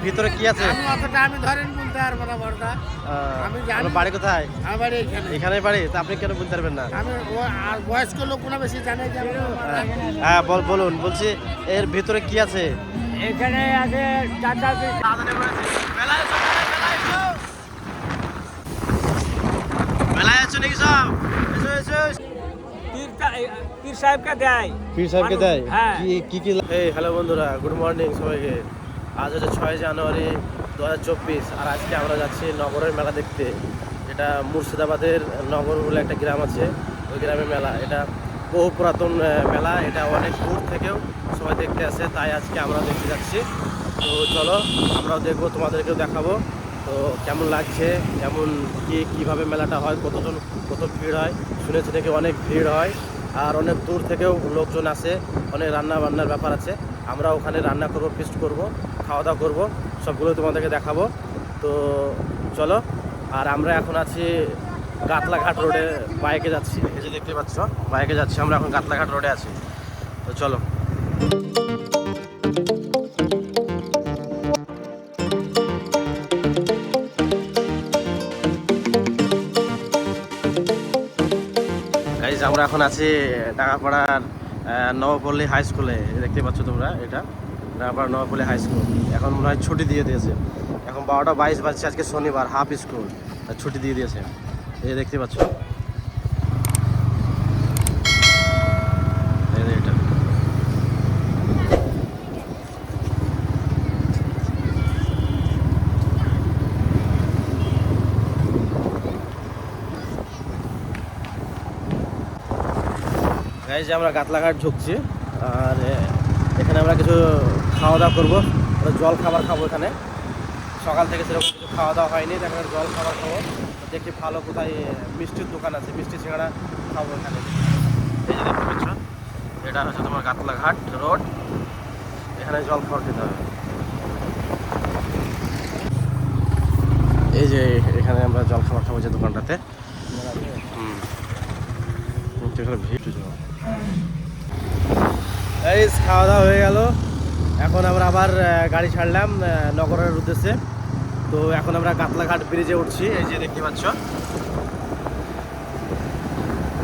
ভিতরে কি আছে? আমি ধরেন বলতে পারবো না বড়দা। আমি জানি। বাড়ি কোথায়? আমার বাড়ি এখানে। এখানে বাড়ি, তা আপনি কেন বলতে পারবেন না? আমি আর বয়স্ক লোকগুলো বেশি জানে যে হ্যাঁ বলুন, বলছি এর ভিতরে কি আছে? এখানে আছে চাচা মেলায় আছো নাকি সব? পীর সাহেবকে দেয়। পীর সাহেবকে দেয়? হ্যাঁ। কি এই হ্যালো বন্ধুরা, গুড মর্নিং সবাইকে। আজ হচ্ছে 6 জানুয়ারি 2024, আর আজকে আমরা যাচ্ছি নগরের মেলা দেখতে। এটা মুর্শিদাবাদের নগর বলে একটা গ্রাম আছে, ওই গ্রামের মেলা। এটা বহু পুরাতন মেলা, এটা অনেক দূর থেকেও সবাই দেখতে আসে, তাই আজকে আমরা দেখতে যাচ্ছি। তো চলো আমরাও দেখবো, তোমাদেরকেও দেখাবো। তো কেমন লাগছে, কেমন কীভাবে মেলাটা হয়, কত ভিড় হয়। শুনেছি নাকি অনেক ভিড় হয়, আর অনেক দূর থেকেও লোকজন আসে, অনেক রান্না বান্নার ব্যাপার আছে। আমরা ওখানে রান্না করব, ফিস্ট করব, খাওয়া দাওয়া করবো, সবগুলো তোমাদেরকে দেখাবো। তো চলো। আর আমরা এখন আছি গাতলাঘাট রোডে, বাইকে যাচ্ছি। এই যে দেখতে পাচ্ছ, বাইকে যাচ্ছি আমরা এখন, গাতলাঘাট রোডে আছি। তো চলো। আমরা এখন আছি ডাঙ্গাপাড়ার নবপল্লী হাই স্কুলে। দেখতে পাচ্ছ তোমরা, এটা ডাঙ্গাপাড়া নবপল্লী হাই স্কুল। এখন মনে হয় ছুটি দিয়ে দিয়েছে, এখন 12টা 22 বাজছে, আজকে শনিবার, হাফ স্কুল, ছুটি দিয়ে দিয়েছে। এই দেখতে পাচ্ছ, এটা গাইজ আমরা গাতলাঘাট ঢুকছি, আর এখানে আমরা কিছু খাওয়া দাওয়া করবো, জল খাবার খাবো। এখানে সকাল থেকে সেরকম কিছু খাওয়া দাওয়া হয়নি, এখানে জল খাবার খাবো। দেখি ভালো কোথায় মিষ্টির দোকান আছে, মিষ্টি সিঙ্গাড়া খাবো এখানে। এই যে দেখতে পাচ্ছ, এটা হচ্ছে তোমার গাতলাঘাট রোড, এখানে জল খাবার খেতে হবে। এই যে এখানে আমরা জল খাবার খাবো যে দোকানটাতে। এই খাওয়া দাওয়া হয়ে গেল, এখন আমরা আবার গাড়ি ছাড়লাম নগরের উদ্দেশ্যে। তো এখন আমরা গাতলাঘাট ব্রিজে উঠছি। এই যে দেখতে পাচ্ছ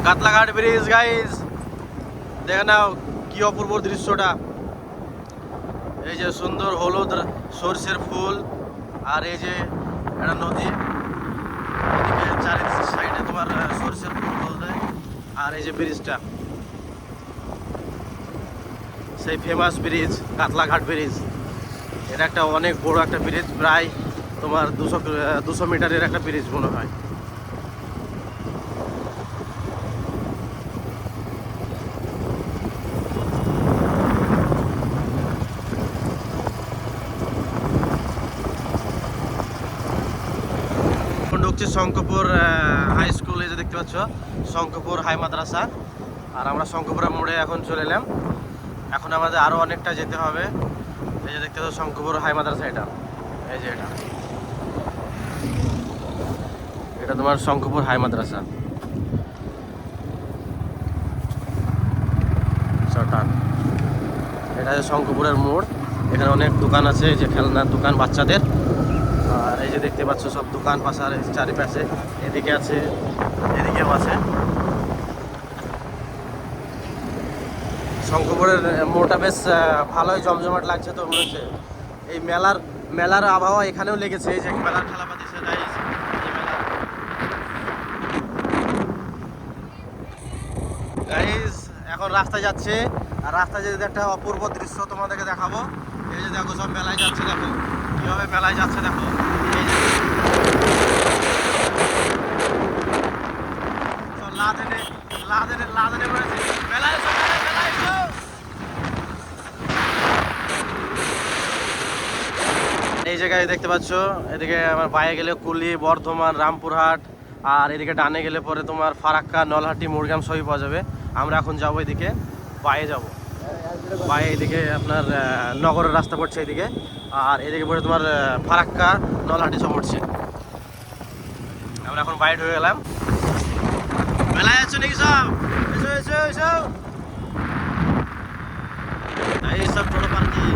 গাতলাঘাট ব্রিজ। গাইজ দেখে নাও কি অপূর্ব দৃশ্যটা। এই যে সুন্দর হলুদ সরষের ফুল, আর এই যে একটা নদী, এদিকে চারি সাইডে তোমার সরষের ফুল বলতে, আর এই যে ব্রিজটা, সেই ফেমাস ব্রিজ গাতলাঘাট ব্রিজ। এটা একটা অনেক বড় একটা ব্রিজ, প্রায় তোমার 200 মিটারের একটা ব্রিজ মনে হয়। ঢুকছি শঙ্করপুর হাই স্কুল। এই যে দেখতে পাচ্ছ শঙ্করপুর হাই মাদ্রাসা, আর আমরা শঙ্করপুরের মোড়ে এখন চলে এলাম। এখন আমাদের আরও অনেকটা যেতে হবে। এই যে দেখতে পাচ্ছ শঙ্করপুর হাই মাদ্রাসা, এটা এই যে এটা তোমার শঙ্করপুর হাই মাদ্রাসা। এটা হচ্ছে শঙ্করপুরের মোড়, এখানে অনেক দোকান আছে, এই যে খেলনার দোকান বাচ্চাদের। আর এই যে দেখতে পাচ্ছ সব দোকান পাশার চারিপাশে, এদিকে আছে, এদিকেও আছে। শঙ্করপুরের মোড়টা বেশ ভালোই জমজমাট লাগছে। তো মনে হচ্ছে এই মেলার আবহাওয়া এখানেও লেগেছে। এই যে মেলার খেলাপাতি, সেটাই গাইস এখন রাস্তায় যাচ্ছে, আর রাস্তায় যদি একটা অপূর্ব দৃশ্য তোমাদেরকে দেখাবো। এই যে দেখো সব মেলায় যাচ্ছে, দেখো কিভাবে মেলায় যাচ্ছে, দেখো এই যে লাদেনে পড়েছে মেলায়। এই জায়গায় দেখতে পাচ্ছ, এদিকে আমার বাইরে গেলে কুলি, বর্ধমান, রামপুরহাট, আর এদিকে ডানে গেলে পরে তোমার ফারাক্কা, নলহাটি, মুরগাম সবই পাওয়া যাবে। আমরা এখন যাবো এদিকে, বাইরে যাবো, বাইরে এদিকে আপনার নগরের রাস্তা পড়ছে এদিকে, আর এদিকে পড়ে তোমার ফারাক্কা, নলহাটি সব পড়ছে। আমরা এখন বাইরে হয়ে গেলাম। মেলায় যাচ্ছ নাকি সব? এসো এসো এসো। এই সব টোটো পার্কিং,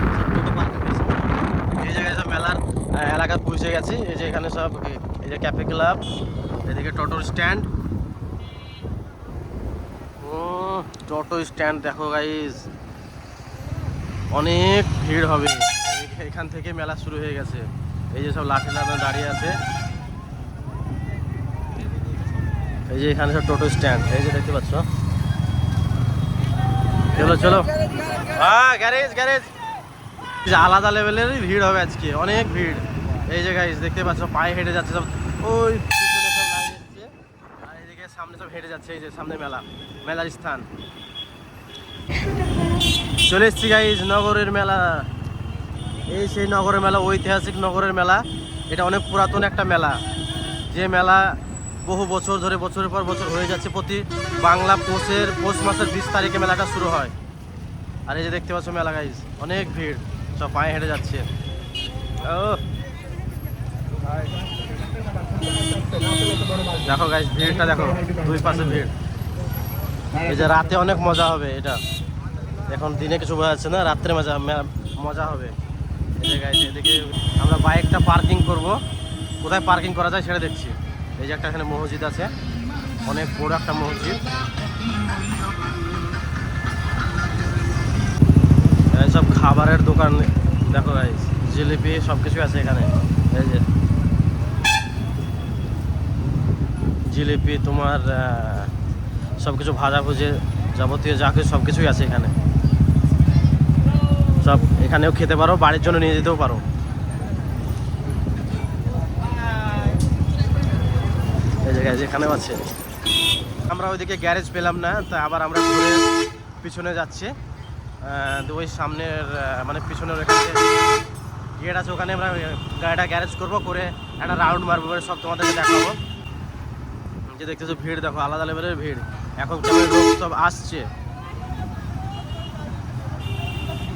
এলাকায় পৌঁছে গেছি। এই যে এখানে সব, এই যে ক্যাফে ক্লাব, এদিকে টোটোর স্ট্যান্ড। টোটো স্ট্যান্ড দেখো গাইস, অনেক ভিড় হবে। এখান থেকে মেলা শুরু হয়ে গেছে। এই যে সব লাঠি লাঠি দাঁড়িয়ে আছে। এই যে এখানে সব টোটো স্ট্যান্ড, এই যে দেখতে পাচ্ছ। চলো চলো, হ্যাঁ গ্যারেজ গ্যারেজ। আলাদা লেভেলেরই ভিড় হবে আজকে, অনেক ভিড়। এই যে গাইস দেখতে পাচ্ছ, পায়ে হেঁটে যাচ্ছে সব, ওই পিছনে সব লাইন এসছে, আর এইদিকে সামনে সব হেঁটে যাচ্ছে। এই যে সামনে মেলা, মেলার স্থান। চলে এসছি গাইস নগরের মেলা। এই সেই নগরের মেলা, ঐতিহাসিক নগরের মেলা। এটা অনেক পুরাতন একটা মেলা, যে মেলা বহু বছর ধরে, বছরের পর বছর হয়ে যাচ্ছে। প্রতি বাংলা পৌষ মাসের 20 তারিখে মেলাটা শুরু হয়। আর এই যে দেখতে পাচ্ছ মেলা গাইস, অনেক ভিড়, সব পায়ে হেঁটে যাচ্ছে। ও দেখো গাইস ভিড়টা দেখো, দুই পাশে ভিড়। এই যে রাতে অনেক মজা হবে এটা। এখন দিনে কিছু বোঝা যাচ্ছে না, রাত্রে মজা হবে। এই যে গাইস এদিকে আমরা বাইকটা পার্কিং করব, কোথায় পার্কিং করা যায় সেটা দেখছি। এই যে একটা এখানে মসজিদ আছে, অনেক বড় একটা মসজিদ। সব খাবারের দোকান দেখো গাইস, জিলিপি সব কিছু আছে এখানে। এই যে জিলিপি, তোমার সব কিছু ভাজা ভুজে যাবতীয় যা কিছু সব কিছুই আছে এখানে। সব এখানেও খেতে পারো, বাড়ির জন্য নিয়ে যেতেও পারো। এই জায়গায় যেখানেও আছে। আমরা ওইদিকে গ্যারেজ পেলাম না, তো আবার আমরা ঘুরে পিছনে যাচ্ছি। ওই সামনের মানে পিছনের ওখানে গেট আছে, ওখানে আমরা গাড়িটা গ্যারেজ করবো, করে একটা রাউন্ড মারবো, সব তোমাদেরকে দেখাবো। যে দেখতেছো ভিড় দেখো, আলাদা লেভেলের ভিড়। এখন কেমন লোক সব আসছে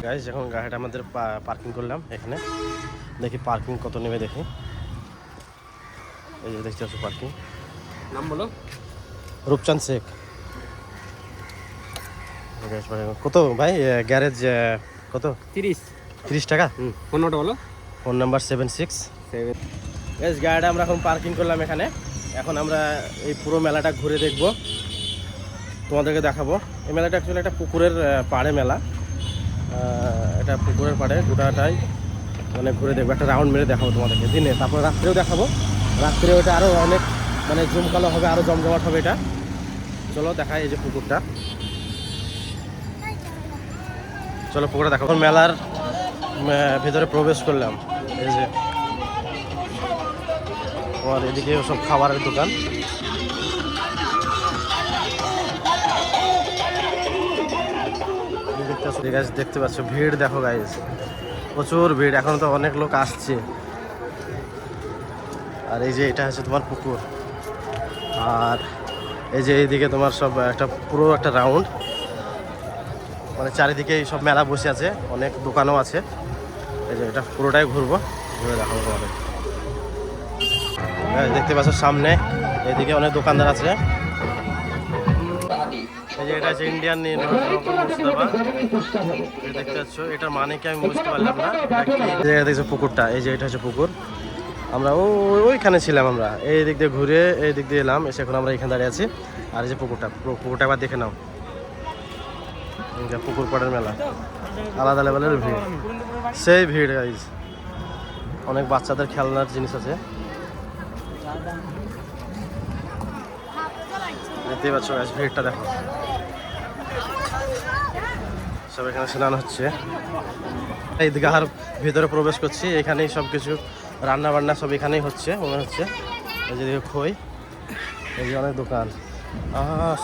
গাইস। এখন গাড়িটা আমাদের পার্কিং করলাম এখানে, দেখি পার্কিং কত নেবে দেখি। এই যে দেখতে পাচ্ছ পার্কিং। নাম বলো? রূপচাঁদ শেখ। কত ভাই গ্যারেজ কত? 30 টাকা। ফোন নাম্বার বলো। Phone number 76। বেশ, গাড়িটা আমরা এখন পার্কিং করলাম এখানে। এখন আমরা এই পুরো মেলাটা ঘুরে দেখব, তোমাদেরকে দেখাবো। এই মেলাটা অ্যাকচুয়ালি একটা পুকুরের পাড়ে মেলা। এটা পুকুরের পাড়ে গোটাটাই মানে ঘুরে দেখবো, একটা রাউন্ড মেরে দেখাবো তোমাদেরকে দিনে, তারপর রাত্রেও দেখাবো। রাত্রে ওটা আরও অনেক মানে জমকালো হবে, আরও জমজমাট হবে এটা। চলো দেখাই এই যে পুকুরটা, চলো পুকুরটা দেখো। মেলার ভিতরে প্রবেশ করলাম। এই যে তোমার এদিকে সব খাবারের দোকান। দেখতে পাচ্ছ ভিড় দেখো গাইস, প্রচুর ভিড়। এখন তো অনেক লোক আসছে। আর এই যে এটা হচ্ছে তোমার পুকুর, আর এই যে এইদিকে তোমার সব একটা পুরো একটা রাউন্ড, মানে চারিদিকে সব মেলা বসে আছে, অনেক দোকানও আছে। এই যে এটা পুরোটাই ঘুরবো, ঘুরে দেখাবো তোমাদের। দেখতে পাচ্ছ সামনে এদিকে অনেক দোকানদার আছে। এই যে এটা হচ্ছে ইন্ডিয়ান মুর্শিদাবাদ, দেখতে পাচ্ছ। এটার মানে কি আমি বুঝতে পারলাম না। দেখছো পুকুরটা, এই যে এটা হচ্ছে পুকুর। আমরা ওইখানে ছিলাম, আমরা এই দিক দিয়ে ঘুরে এই দিক দিয়ে এলাম, এসে এখন আমরা এখানে দাঁড়িয়ে আছি। আর এই যে পুকুরটা একবার দেখে নাও। পুকুর পাড়ের মেলা, আলাদা লেভেলের ভিড়, সেই ভিড় গাইজ। অনেক বাচ্চাদের খেলনার জিনিস আছে, দেখতেই পাচ্ছ গাইজ। ভিড়টা দেখো, সব এখানে স্নান হচ্ছে। এই ঈদগাহার ভিতরে প্রবেশ করছি, এখানেই সব কিছু রান্না বান্না সব এখানেই হচ্ছে মনে হচ্ছে। এই যে খই, এই যে অনেক দোকান।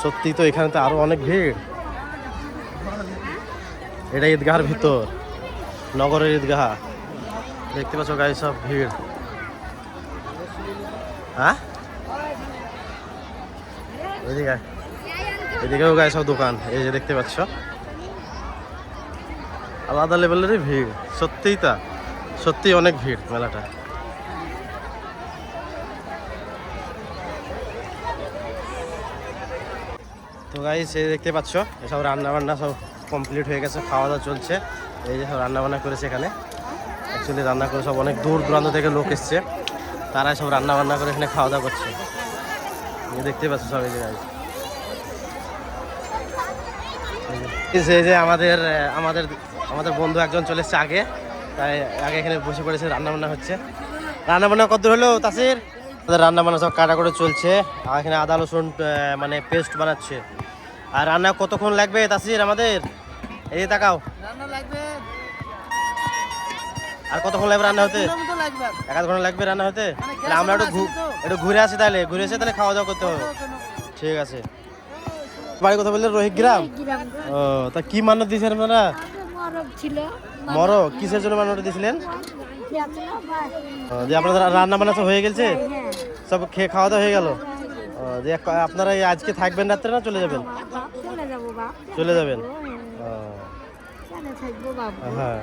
সত্যি তো এখানে তো আরো অনেক ভিড়। এটা ঈদগাহার ভিতর, নগরের ঈদগাহ। দেখতে পাচ্ছ গাইজ সব ভিড়। হ্যাঁ এদিকেও গায়ে সব দোকান, এই যে দেখতে পাচ্ছ। আলাদা লেভেলেরই ভিড়, সত্যিই তা, সত্যিই অনেক ভিড় মেলাটা। তো গাইস এই দেখতে পাচ্ছ, এসব রান্না বান্না সব কমপ্লিট হয়ে গেছে, খাওয়া দাওয়া চলছে। এই যে সব রান্না বান্না করেছে এখানে। অ্যাকচুয়ালি রান্না করে সব অনেক দূর দূরান্ত থেকে লোক এসছে, তারাই সব রান্না বান্না করে এখানে খাওয়া দাওয়া করছে। দেখতে পাচ্ছ সব এই জায়গায়। এই যে আমাদের আমাদের আমাদের বন্ধু একজন চলে এসছে আগে, তাই আগে এখানে বসে পড়েছে, রান্না বান্না হচ্ছে। রান্না বান্না কত হলো তাসির? রান্না বান্না সব কাটা করে চলছে, আর এখানে আদা রসুন মানে পেস্ট বানাচ্ছে। আর রান্না কতক্ষণ লাগবে তাসির আমাদের? এই তাকাও, রান্না লাগবে আর কতক্ষণ লাগবে রান্না হতে? 1 ঘন্টা লাগবে রান্না হতে। তাহলে আমরা একটু ঘুরে আসি, তাহলে ঘুরে এসে তাহলে খাওয়া দাওয়া করতে হবে। ঠিক আছে। বাড়ি কথা বললে রোহিত গ্রাম। ও, তা কি মানত দিয়েছেন আপনারা? মরক কিসের জন্য মানত দিয়েছিলেন? যে আপনাদের রান্না বান্না সব হয়ে গেছে, সব খেয়ে খাওয়া দাওয়া হয়ে গেল? যে আপনারা আজকে থাকবেন রাত্রে না চলে যাবেন? চলে যাবেন। হ্যাঁ,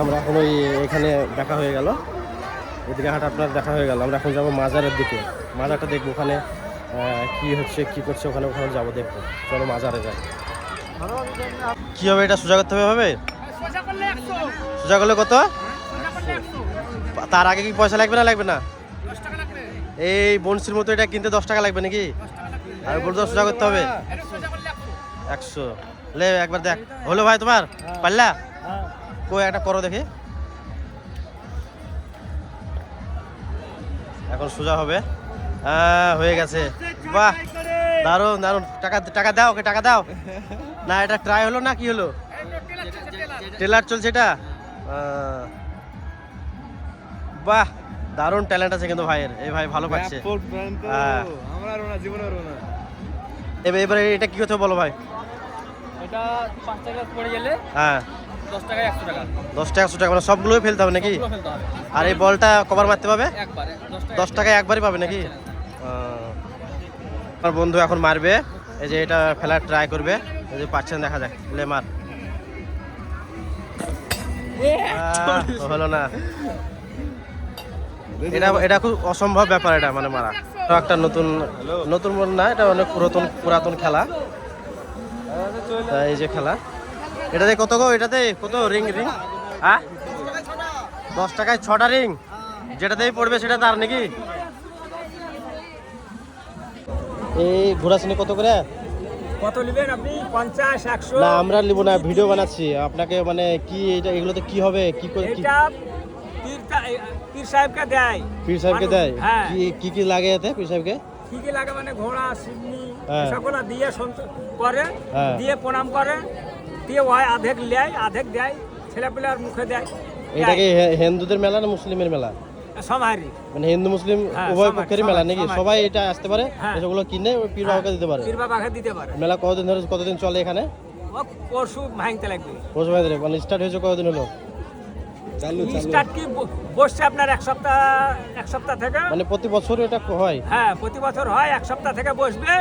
আমরা এখন ওই এখানে দেখা হয়ে গেল, এদিকে হাট আপনার দেখা হয়ে গেল। আমরা এখন যাবো মাজারের দিকে, মাজারটা দেখবো ওখানে কি হচ্ছে কি করছে, ওখানে ওখানে যাবো দেখবো। চলো মাজারে যাই। কি হবে এটা? সোজা করতে হবে? সোজা করলে কত? তার আগে কি পয়সা লাগবে না লাগবে না? এই বনশির মতো এটা কিনতে 10 টাকা লাগবে নাকি? আর বলতো সোজা করতে হবে 100। লে একবার দেখ, হলো ভাই তোমার পারলা? কই একটা করো দেখি। এখন সোজা হবে। হয়ে গেছে। বাহ, দারুন দারুন। টাকা দাও, ওকে টাকা দাও। না এটা ট্রাই হলো না কি হলো? ট্রেলার চলছে এটা। বাহ, দারুণ ট্যালেন্ট আছে কিন্তু ভাইয়ের। এই ভাই ভালো পাচ্ছে। এবারে এটা কি করতে বলো ভাই? এটা 5 টাকা পড়ে গেলে হ্যাঁ 10 টাকায় 100 টাকা। 10 টাকা 100 টাকা মানে সবগুলোই ফেলতে হবে নাকি? আর এই বলটা কবার মারতে পাবে? একবারে 10 টাকায় একবারই পাবে নাকি? আমার বন্ধু এখন মারবে, এই যে এটা ফেলার ট্রাই করবে, যদি পাচ্ছেন দেখা যাক। লে মার। হলো না। এটা খুব অসম্ভব ব্যাপার, এটা মানে মারা। একটা নতুন না, এটা অনেক পুরাতন খেলা। এই যে খেলা, এটাতে কত গো? এটাতে কত রিং? হ্যাঁ 10 টাকায় 6টা রিং, যেটাতেই পড়বে সেটা তার নাকি? এই ঘোড়াশিনি কত করে? কত নেবেন আপনি? 50 100? না আমরা নিব না, ভিডিও বানাচ্ছি আপনাকে। মানে কি এটা, এগুলোতে কি হবে? কি করে? এটা পীর সাহেবকে দেয়। পীর সাহেবকে দেয়? হ্যাঁ। কি কি লাগে এতে পীর সাহেবকে? কি কি লাগে মানে ঘোড়া সিডনি হ্যাঁ। সকল দিয়ে করে, হ্যাঁ। দিয়ে প্রণাম করে, দিয়ে ওই আধেক লেয় আধেক দেয়, ছেলেপিলার মুখে দেয়। এটা কি হিন্দুদের মেলা না মুসলিমের মেলা? সমাহারি মানে হিন্দু মুসলিম হ্যাঁ, উভয় সমাজ, পক্ষের মেলা নাকি? সমাজ। সবাই এটা আসতে পারে, হ্যাঁ। এগুলো কিনে ওই পীর বাবাকে দিতে পারে। পীর বাবাকে দিতে পারে। মেলা কতদিন চলে এখানে? ও পরশু ভাঙতে লাগবে। পরশু ভাই মানে স্টার্ট হয়েছে কতদিন হলো? স্টার্ট কি বসছে আপনার এক সপ্তাহ থেকে। মানে প্রতি বছর এটা হয়? হ্যাঁ প্রতি বছর হয়, এক সপ্তাহ থেকে বসবে,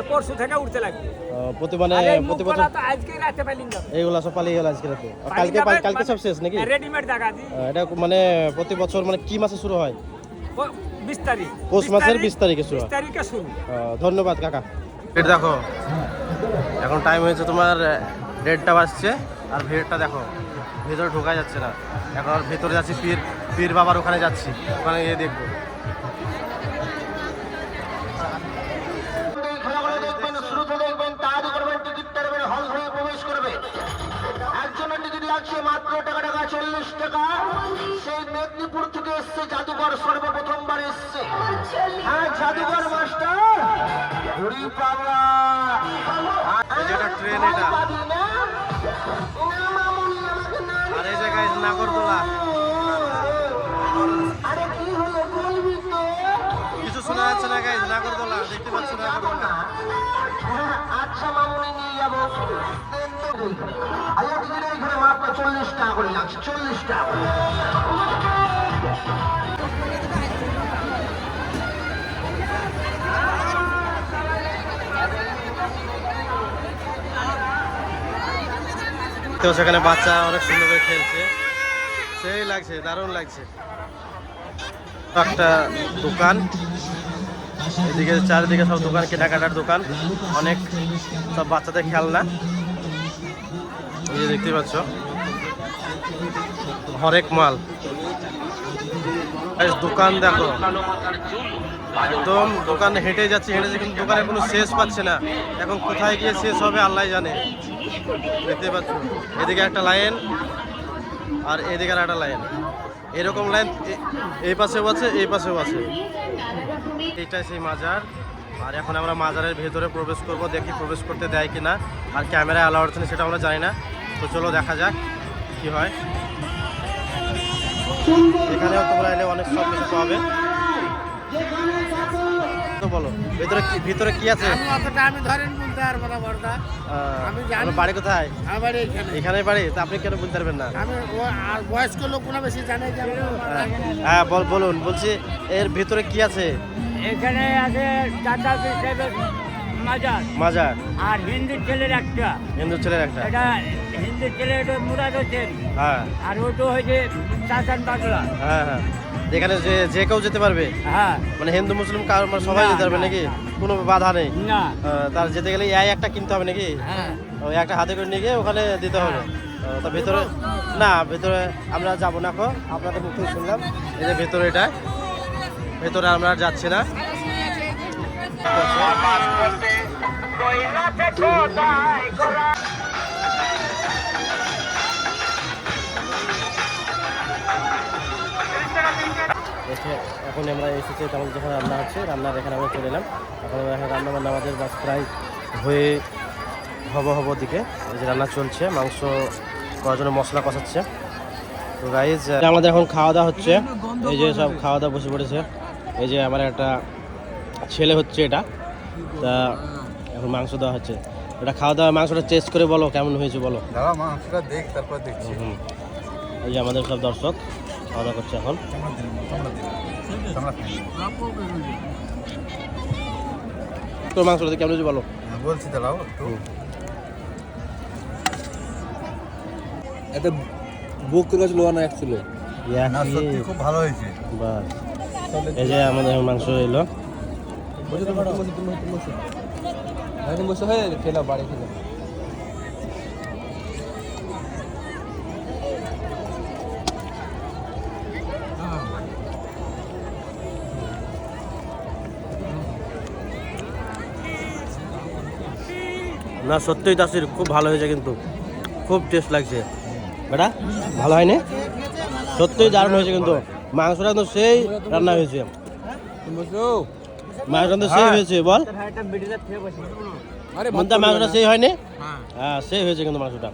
পরশু থেকে উঠতে লাগবে। প্রতি প্রতি বছর তো আজকে রাতে পাইলিং এইগুলা সব পালিয়ে গেল আজকে রাতে। আর কালকে সব শেষ নাকি? রেডিমেড দেখা দি। এটা মানে প্রতি বছর মানে কি মাসে শুরু হয়? 20 তারিখ। পৌষ মাসের 20 তারিখে শুরু হয়। 20 তারিখে শুরু। ধন্যবাদ কাকা। এটা দেখো, এখন টাইম হয়েছে তোমার 1:30 বাজছে, আর ভিড়টা দেখো, ভেতরে ঢোকা যাচ্ছে না। এখন আর ভেতরে যাচ্ছি, পীর বাবার ওখানে যাচ্ছি, ওখানে গিয়ে দেখবো। মাত্র টাকা 40 টাকা। সেই মেদিনীপুর থেকে এসছে জাদুঘর, সর্বপ্রথমবার এসছে। হ্যাঁ জাদুঘর মাস্টার ট্রেন এটা। আর এই জায়গায় নাগরদোলা। আরে কি হলো বলবি তো? কিছু শোনা যাচ্ছে না গাইজ, নাগরদোলা দেখতে পাচ্ছ? নাগরদোলা। আচ্ছা মামুনি নিয়ে যাবো। আচ্ছা টিকিট এখানে মাত্র 40 টাকা করে লাগছে, 40 টাকা। তো সেখানে বাচ্চা অনেক সুন্দর করে খেলছে, সেই লাগছে, দারুণ লাগছে। একটা দোকান, এদিকে চারিদিকে সব দোকান, কেনাকাটার দোকান, অনেক সব বাচ্চাদের খেলনা, এই যে দেখতে পাচ্ছ। হরেক মাল। দোকান দেখো, একদম দোকান হেঁটে যাচ্ছে কিন্তু দোকানে কোনো শেষ পাচ্ছে না। এখন কোথায় গিয়ে শেষ হবে আল্লাহ জানে। দেখতে পাচ্ছ এদিকে একটা লাইন আর এদিকে আর একটা লাইন, এরকম লাইন এই পাশেও আছে এই পাশেও আছে। এইটাই সেই মাজার। আর এখন আমরা মাজারের ভেতরে প্রবেশ করব, দেখি প্রবেশ করতে দেয় কিনা, আর ক্যামেরায় অ্যালাউ আছে সেটা আমরা জানি না। তো চলো দেখা যাক কি হয়। এখানেও তোমরা এলে অনেক সব কিছু পাবে। তো বলো ভিতরে কি আছে? আমি ধরেন বলতে পারবো না বড়দা, আমি জানি। আপনার বাড়ি কোথায়? আমার বাড়ি এখানে। এখানে বাড়ি, তা আপনি কেন বলতে পারবেন না? আমি আর বয়স্ক লোকগুলো বেশি জানে যে হ্যাঁ বলুন। বলছি এর ভিতরে কি আছে? এখানে আছে দাদা সাহেবের মাজার আর হিন্দুর ছেলের একটা। হিন্দু ছেলের একটা? এটা হিন্দুর ছেলে, এটা মুরাদ হোসেন। হ্যাঁ। আর ওটা হয়েছে চাচান পাগলা। হ্যাঁ হ্যাঁ, যেখানে যে কেউ যেতে পারবে? হ্যাঁ। মানে হিন্দু মুসলিম কারো মানে সবাই যেতে পারবে নাকি? কোনো বাধা নেই? না। তার যেতে গেলে এই একটা কিনতে হবে নাকি? হ্যাঁ। ওই একটা হাতে করে নিয়ে গিয়ে ওখানে দিতে হবে। তা ভেতরে না, ভেতরে আমরা যাবো না। আপনাদের মুখে শুনলাম এই যে ভেতরে, এটা ভেতরে আমরা আর যাচ্ছি না। এখন আমরা এসেছি তেমন যখন রান্না হচ্ছে, রান্নার এখানে আমরা চলে এলাম। এখন রান্না বান্না আমাদের বাস প্রায় হয়ে হব দিকে। এই যে রান্না চলছে, মাংস করার জন্য মশলা কষাচ্ছে। তো গাইজ আমাদের এখন খাওয়া দাওয়া হচ্ছে। এই যে সব খাওয়া দাওয়া বসে পড়েছে। এই যে আমার একটা ছেলে হচ্ছে এটা, তা এখন মাংস দেওয়া হচ্ছে। এটা খাওয়া দাওয়া, মাংসটা টেস্ট করে বলো কেমন হয়েছে বলো। মাংসটা দেখ, তারপর দেখছি। এই যে আমাদের সব দর্শক খাওয়া দাওয়া করছে এখন। তোর মাংসটা কেমন হয়েছে বলো। বলছি দাঁড়াও একটু। বুক করে লোয়া না অ্যাকচুয়ালি। সত্যি খুব ভালো হয়েছে। বাস এই যে আমাদের মাংস এলো। বসে হয়ে খেলাম, বাড়ি খেলাম। না সত্যিই তাসির খুব ভালো হয়েছে, কিন্তু খুব টেস্ট লাগছে। বেটা ভালো হয়নি? সত্যিই দারুণ হয়েছে, কিন্তু মাংসটা তো সেই রান্না হয়েছে। মাংসটা তো সেই হয়েছে বল। মনটা মাংসটা সেই হয়নি? হ্যাঁ সেই হয়েছে কিন্তু মাংসটা।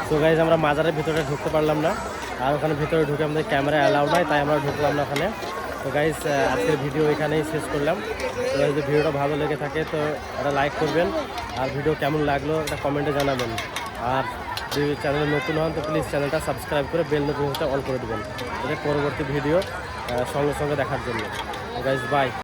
তো গাইজ আমরা মাজারের ভিতরে ঢুকতে পারলাম না, আর ওখানে ভিতরে ঢুকে আমাদের ক্যামেরা অ্যালাউ নাই, তাই আমরা ঢুকলাম না ওখানে। তো গাইজ আজকের ভিডিও এখানেই শেষ করলাম। তো যদি ভিডিওটা ভালো লেগে থাকে তো একটা লাইক করবেন, আর ভিডিও কেমন লাগলো একটা কমেন্টে জানাবেন। আর যদি চ্যানেলে নতুন হন তো প্লিজ চ্যানেলটা সাবস্ক্রাইব করে বেল নোটিফিকেশনটা অন করে দেবেন, যাতে পরবর্তী ভিডিও সঙ্গে সঙ্গে দেখার জন্য। Guys bye.